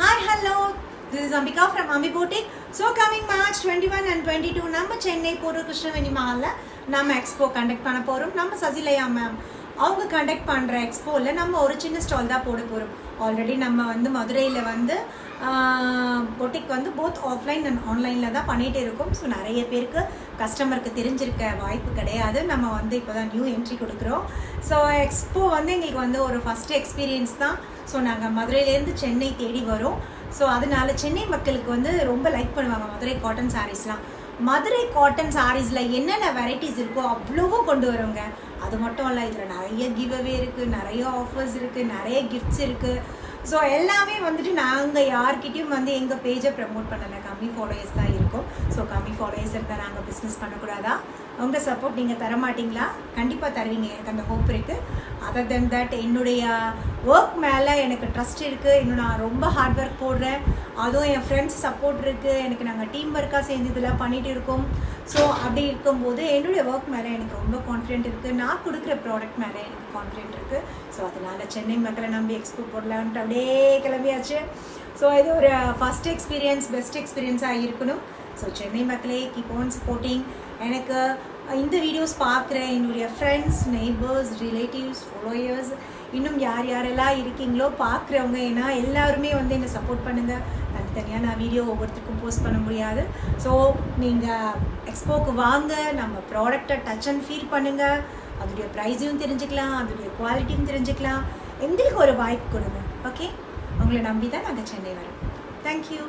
Hi, hello. This is Ambika from Ambi Boutique. So coming March 21 and 22, நம்ம சென்னை போரூர் கிருஷ்ணவேணி மஹால்ல நம்ம expo conduct பண்ண போறோம். நம்ம சசிலையா மேம் அவங்க கண்டக்ட் பண்ற எக்ஸ்போல நம்ம ஒரு சின்ன ஸ்டால் தான் போட போறோம். ஆல்ரெடி நம்ம வந்து மதுரையில வந்து பொட்டிக் வந்து போத் ஆஃப்லைன் அண்ட் ஆன்லைனில் தான் பண்ணிகிட்டு இருக்கோம். ஸோ நிறைய பேருக்கு கஸ்டமருக்கு தெரிஞ்சிருக்க வாய்ப்பு கிடையாது. நம்ம வந்து இப்போ தான் நியூ என்ட்ரி கொடுக்குறோம். ஸோ எக்ஸ்போ வந்து எங்களுக்கு வந்து ஒரு ஃபஸ்ட்டு எக்ஸ்பீரியன்ஸ் தான். ஸோ நாங்கள் மதுரையிலேருந்து சென்னை தேடி வரோம். ஸோ அதனால சென்னை மக்களுக்கு வந்து ரொம்ப லைக் பண்ணுவாங்க மதுரை காட்டன் சாரீஸ்லாம். மதுரை காட்டன் சாரீஸில் என்னென்ன வெரைட்டிஸ் இருக்கோ அவ்வளோவும் கொண்டு வரோங்க. அது மட்டும் இல்லை, இதில் நிறைய கிவ் அவே இருக்குது, நிறைய ஆஃபர்ஸ் இருக்குது, நிறைய கிஃப்ட்ஸ் இருக்குது. ஸோ எல்லாமே வந்துட்டு நாங்கள் யார்கிட்டையும் வந்து எங்கள் பேஜை ப்ரமோட் பண்ணலை, கம்மி ஃபாலோயர்ஸ் தான் இருக்கும். ஸோ கம்மி ஃபாலோயர்ஸ் இருந்தால் நாங்கள் பிஸ்னஸ் பண்ணக்கூடாதா? உங்கள் சப்போர்ட் நீங்கள் தர மாட்டிங்களா? கண்டிப்பாக தருவீங்க, எனக்கு அந்த ஹோப் இருக்குது. அதர் தென் தட் என்னுடைய ஒர்க் மேலே எனக்கு ட்ரஸ்ட் இருக்குது. இன்னும் நான் ரொம்ப ஹார்ட் ஒர்க் போடுறேன். அதுவும் என் ஃப்ரெண்ட்ஸ் சப்போர்ட் இருக்குது. எனக்கு நாங்கள் டீம் ஒர்க்காக சேர்ந்து இதெல்லாம் பண்ணிகிட்டு இருக்கோம். ஸோ அப்படி இருக்கும்போது என்னுடைய ஒர்க் மேலே எனக்கு ரொம்ப கான்ஃபிடென்ட் இருக்குது. நான் கொடுக்குற ப்ராடக்ட் மேலே எனக்கு கான்ஃபிடென்ட் இருக்குது. ஸோ அதனால் சென்னை மக்களை நம்பி எக்ஸ்போ போடலான்ட்டு அப்படியே கிளம்பியாச்சு. ஸோ இது ஒரு ஃபஸ்ட் எக்ஸ்பீரியன்ஸ், பெஸ்ட் எக்ஸ்பீரியன்ஸாக இருக்கணும். ஸோ சென்னை மக்களே கீப் ஆன் சப்போர்ட்டிங். எனக்கு இந்த வீடியோஸ் பார்க்குற என்னுடைய ஃப்ரெண்ட்ஸ், நெய்பர்ஸ், ரிலேட்டிவ்ஸ், ஃபாலோயர்ஸ், இன்னும் யார் யாரெல்லாம் இருக்கீங்களோ பார்க்குறவங்க, ஏன்னா எல்லாருமே வந்து என்னை சப்போர்ட் பண்ணுங்கள். தனித்தனியாக நான் வீடியோ ஒவ்வொருத்தருக்கும் போஸ்ட் பண்ண முடியாது. ஸோ நீங்கள் எக்ஸ்போக்கு வாங்க, நம்ம ப்ராடக்டை டச் அண்ட் ஃபீல் பண்ணுங்கள். அதோடைய ப்ரைஸையும் தெரிஞ்சுக்கலாம், அதோடைய குவாலிட்டியும் தெரிஞ்சுக்கலாம். எங்களுக்கு ஒரு வாய்ப்பு கொடுங்க. ஓகே, உங்களை நம்பி தான் நாங்கள் சென்னை வரோம். தேங்க்யூ.